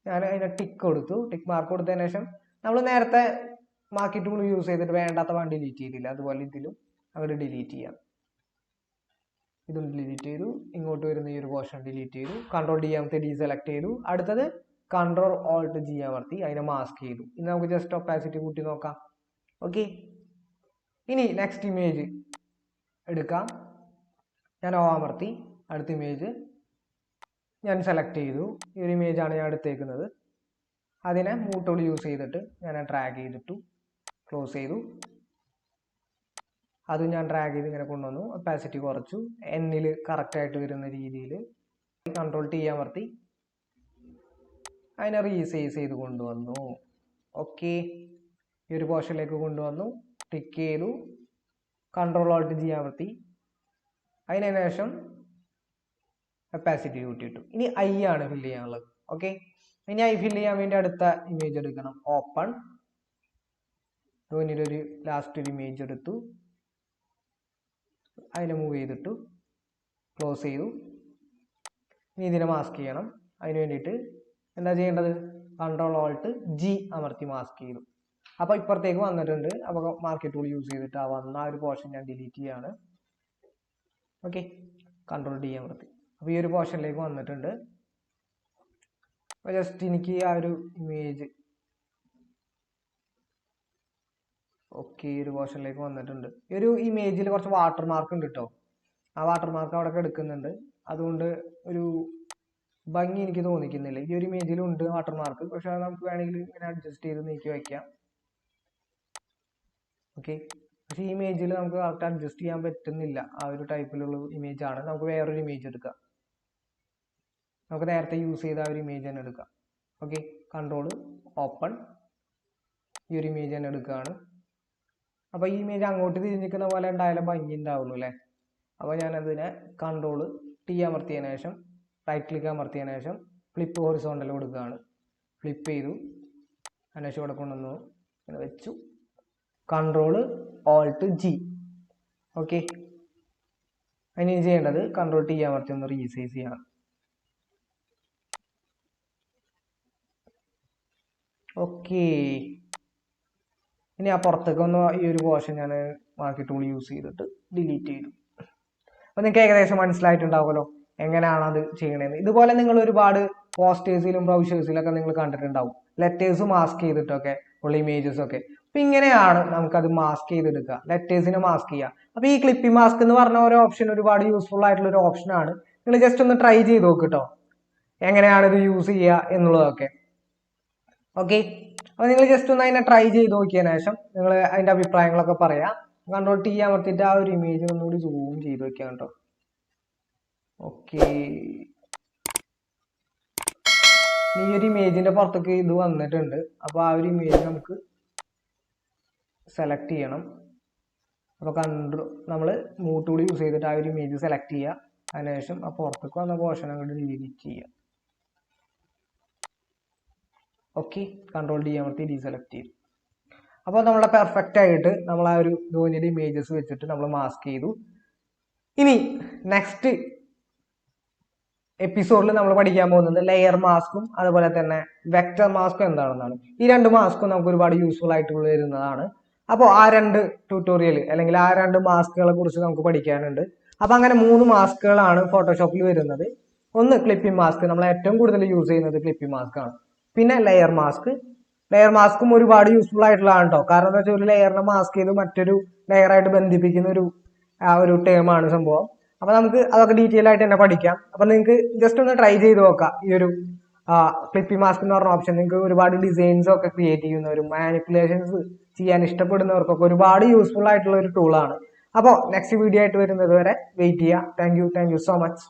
ഞാൻ അതിനെ ടിക്ക് കൊടുത്തു. ടിക്ക് മാർക്ക് കൊടുത്തതിന് ശേഷം നമ്മൾ നേരത്തെ മാർക്ക് ടൂൾ യൂസ് ചെയ്തിട്ട് വേണ്ടാത്ത വൺ ഡിലീറ്റ് ചെയ്തില്ല, അതുപോലെ ഇതിലും അങ്ങോട്ട് ഡിലീറ്റ് ചെയ്യാം. ഇതും ഡിലീറ്റ് ചെയ്തു. ഇങ്ങോട്ട് വരുന്ന ഈ ഒരു പോർഷൻ ഡിലീറ്റ് ചെയ്തു. കൺട്രോൾ ഡി അമർത്തി ഡീസെലക്ട് ചെയ്തു. അടുത്തത് കൺട്രോൾ ഓൾട്ട് ജി അമർത്തി അതിനെ മാസ്ക് ചെയ്തു. ഇനി നമുക്ക് ജസ്റ്റ് ഒപ്പാസിറ്റി കൂട്ടി നോക്കാം. ഓക്കെ, ഇനി നെക്സ്റ്റ് ഇമേജ് എടുക്കാം. ഞാൻ ഓ അമർത്തി അടുത്ത ഇമേജ് ഞാൻ സെലക്ട് ചെയ്തു. ഈ ഒരു ഇമേജാണ് ഞാൻ എടുത്തേക്കുന്നത്. അതിനെ മൂവ് ടൂൾ യൂസ് ചെയ്തിട്ട് ഞാൻ ഡ്രാഗ് ചെയ്തിട്ടു, ക്ലോസ് ചെയ്തു. അതും ഞാൻ ഡ്രാഗ് ചെയ്ത് ഇങ്ങനെ കൊണ്ടുവന്നു, ഒപ്പാസിറ്റി കുറച്ചു, എന്നിൽ കറക്റ്റായിട്ട് വരുന്ന രീതിയിൽ കൺട്രോൾ ടി അമർത്തി അതിനെ റീസൈസ് ചെയ്ത് കൊണ്ടുവന്നു. ഓക്കെ, ഈ ഒരു പോർഷനിലേക്ക് കൊണ്ടുവന്നു, ടിക്ക് ചെയ്തു, കൺട്രോൾ ഓൾട്ട് ജി അമർത്തി അതിന് ശേഷം ഒപ്പാസിറ്റി കൂട്ടിയിട്ടു. ഇനി ഐ ആണ് ഫില്ല് ചെയ്യാനുള്ളത്. ഓക്കെ, ഇനി ഐ ഫില്ല് ചെയ്യാൻ വേണ്ടി അടുത്ത ഇമേജ് എടുക്കണം. ഓപ്പൺ. പിന്നീട് ഒരു ലാസ്റ്റ് ഒരു ഇമേജ് എടുത്തു, അതിനെ മൂവ് ചെയ്തിട്ടു, ക്ലോസ് ചെയ്തു. ഇനി ഇതിനെ മാസ്ക് ചെയ്യണം. അതിന് വേണ്ടിയിട്ട് എന്താ ചെയ്യേണ്ടത്? Ctrl+Alt+G അമർത്തി മാസ്ക് ചെയ്തു. അപ്പോൾ ഇപ്പുറത്തേക്ക് വന്നിട്ടുണ്ട്. അപ്പോൾ മാർക്കറ്റ് ടൂൾ യൂസ് ചെയ്തിട്ട് ആ വന്ന ഒരു പോർഷൻ ഞാൻ ഡിലീറ്റ് ചെയ്യാണ്. ഓക്കെ, Ctrl+D അമർത്തി. അപ്പോൾ ഈ ഒരു പോർഷനിലേക്ക് വന്നിട്ടുണ്ട്. അപ്പോൾ ജസ്റ്റ് എനിക്ക് ആ ഒരു ഇമേജ് ഓക്കെ ഈ ഒരു പോർഷനിലേക്ക് വന്നിട്ടുണ്ട്. ഈ ഒരു ഇമേജിൽ കുറച്ച് വാട്ടർ മാർക്ക് ഉണ്ട് കേട്ടോ. ആ വാട്ടർ മാർക്ക് അവിടെ എടുക്കുന്നുണ്ട്. അതുകൊണ്ട് ഒരു ഭംഗി എനിക്ക് തോന്നിക്കുന്നില്ല. ഈ ഒരു ഇമേജിലും ഉണ്ട് വാട്ടർ മാർക്ക്, പക്ഷെ അത് നമുക്ക് വേണമെങ്കിൽ ഇങ്ങനെ അഡ്ജസ്റ്റ് ചെയ്ത് നീക്കി വയ്ക്കാം. ഓക്കെ, പക്ഷേ ഈ ഇമേജിൽ നമുക്ക് കറക്റ്റ് അഡ്ജസ്റ്റ് ചെയ്യാൻ പറ്റുന്നില്ല. ആ ഒരു ടൈപ്പിലുള്ള ഇമേജ് ആണ്. നമുക്ക് വേറൊരു ഇമേജ് എടുക്കാം. നമുക്ക് നേരത്തെ യൂസ് ചെയ്ത ആ ഒരു ഇമേജ് തന്നെ എടുക്കാം. Okay, control open. ഈ ഒരു ഇമേജ് തന്നെ എടുക്കുകയാണ്. അപ്പോൾ ഈ ഇമേജ് അങ്ങോട്ട് തിരിഞ്ഞിരിക്കുന്ന പോലെ ഉണ്ടായാലും ഭംഗി ഉണ്ടാവുള്ളൂ അല്ലേ. അപ്പോൾ ഞാനതിനെ Ctrl+T അമർത്തിയതിനു ശേഷം റൈറ്റ് ക്ലിക്ക് അമർത്തിയതിനു ശേഷം ഫ്ലിപ്പ് ഹൊറിസോണ്ടൽ കൊടുക്കുകയാണ്. ഫ്ലിപ്പ് ചെയ്തു, അതിനുശേഷം ഇവിടെ കൊണ്ടുവന്നു ഇങ്ങനെ വെച്ചു. Ctrl+Alt+G. ഓക്കെ, അതിന് ചെയ്യേണ്ടത് Ctrl+T അമർത്തി ഒന്ന് റീസൈസ് ചെയ്യണം. ഓക്കെ, ഇനി ആ പുറത്തേക്ക് ഒന്ന് ഈ ഒരു പോർഷൻ ഞാൻ മാർക്കറ്റ് ടൂൾ യൂസ് ചെയ്തിട്ട് ഡിലീറ്റ് ചെയ്തു. അപ്പോൾ നിങ്ങൾക്ക് ഏകദേശം മനസ്സിലായിട്ടുണ്ടാവുമല്ലോ എങ്ങനെയാണ് അത് ചെയ്യണതെന്ന്. ഇതുപോലെ നിങ്ങൾ ഒരുപാട് പോസ്റ്റേഴ്സിലും ബ്രൗഷേഴ്സിലൊക്കെ നിങ്ങൾ കണ്ടിട്ടുണ്ടാവും. ലെറ്റേഴ്സ് മാസ്ക് ചെയ്തിട്ടൊക്കെ ഉള്ള ഇമേജസ് ഒക്കെ. അപ്പം ഇങ്ങനെയാണ് നമുക്കത് മാസ്ക് ചെയ്തെടുക്കുക, ലെറ്റേഴ്സിനെ മാസ്ക് ചെയ്യുക. അപ്പോൾ ഈ ക്ലിപ്പിംഗ് മാസ്ക് എന്ന് പറഞ്ഞ ഒരു ഓപ്ഷൻ ഒരുപാട് യൂസ്ഫുൾ ആയിട്ടുള്ള ഒരു ഓപ്ഷനാണ്. നിങ്ങൾ ജസ്റ്റ് ഒന്ന് ട്രൈ ചെയ്ത് നോക്ക് കേട്ടോ, എങ്ങനെയാണ് ഇത് യൂസ് ചെയ്യുക എന്നുള്ളതൊക്കെ. ഓക്കെ, അപ്പോൾ നിങ്ങൾ ജസ്റ്റ് ഒന്ന് അതിനെ ട്രൈ ചെയ്ത് നോക്കിയതിനു ശേഷം നിങ്ങൾ അതിൻ്റെ അഭിപ്രായങ്ങളൊക്കെ പറയാം. Ctrl+T അമർത്തിയിട്ട് ആ ഒരു ഇമേജ് ഒന്നുകൂടി സൂം ചെയ്ത് വെക്കാം കേട്ടോ. ഓക്കെ, ഈ ഒരു ഇമേജിന്റെ പുറത്തേക്ക് ഇത് വന്നിട്ടുണ്ട്. അപ്പോൾ ആ ഒരു ഇമേജ് നമുക്ക് സെലക്ട് ചെയ്യണം. അപ്പോൾ നമ്മൾ മൂവ് ടൂൾ യൂസ് ചെയ്തിട്ട് ആ ഒരു ഇമേജ് സെലക്ട് ചെയ്യുക. അതിനുശേഷം ആ പുറത്തേക്ക് വന്ന പോർഷൻ അങ്ങോട്ട് ഡിലീറ്റ് ചെയ്യുക. ഓക്കെ, Ctrl+D അമർത്തി ഡീസെലക്ട് ചെയ്തു. അപ്പോൾ നമ്മളെ പെർഫെക്റ്റ് ആയിട്ട് നമ്മൾ ആ ഒരു ധോനിയുടെ ഇമേജസ് വെച്ചിട്ട് നമ്മൾ മാസ്ക് ചെയ്തു. ഇനി നെക്സ്റ്റ് എപ്പിസോഡിൽ നമ്മൾ പഠിക്കാൻ പോകുന്നത് ലെയർ മാസ്കും അതുപോലെ തന്നെ വെക്ടർ മാസ്കും എന്താണെന്നാണ്. ഈ രണ്ട് മാസ്കും നമുക്ക് ഒരുപാട് യൂസ്ഫുൾ ആയിട്ട് വരുന്നതാണ്. അപ്പോൾ ആ രണ്ട് ട്യൂട്ടോറിയൽ അല്ലെങ്കിൽ ആ രണ്ട് മാസ്കുകളെ കുറിച്ച് നമുക്ക് പഠിക്കാനുണ്ട്. അപ്പോൾ അങ്ങനെ 3 മാസ്കുകളാണ് ഫോട്ടോഷോപ്പിൽ വരുന്നത്. ഒന്ന് ക്ലിപ്പിംഗ് മാസ്ക്, നമ്മൾ ഏറ്റവും കൂടുതൽ യൂസ് ചെയ്യുന്നത് ക്ലിപ്പിംഗ് മാസ്ക് ആണ്. പിന്നെ ലെയർ മാസ്ക്. ലെയർ മാസ്കും ഒരുപാട് യൂസ്ഫുൾ ആയിട്ടുള്ളതാണ് കേട്ടോ. കാരണം എന്താ വെച്ചാൽ ഒരു ലെയറിനെ മാസ്ക് ചെയ്ത് മറ്റൊരു ലെയറായിട്ട് ബന്ധിപ്പിക്കുന്ന ഒരു ടേമാണ് സംഭവം. അപ്പോൾ നമുക്ക് അതൊക്കെ ഡീറ്റെയിൽ ആയിട്ട് തന്നെ പഠിക്കാം. അപ്പോൾ നിങ്ങൾക്ക് ജസ്റ്റ് ഒന്ന് ട്രൈ ചെയ്ത് നോക്കാം. ഈ ഒരു ക്ലിപ്പിംഗ് മാസ്ക് എന്ന് പറഞ്ഞ ഓപ്ഷൻ നിങ്ങൾക്ക് ഒരുപാട് ഡിസൈൻസ് ഒക്കെ ക്രിയേറ്റ് ചെയ്യുന്നവരും മാനിപ്പുലേഷൻസ് ചെയ്യാൻ ഇഷ്ടപ്പെടുന്നവർക്കൊക്കെ ഒരുപാട് യൂസ്ഫുൾ ആയിട്ടുള്ള ഒരു ടൂളാണ്. അപ്പോൾ നെക്സ്റ്റ് വീഡിയോ ആയിട്ട് വരുന്നത് വരെ വെയിറ്റ് ചെയ്യുക. Thank you so much.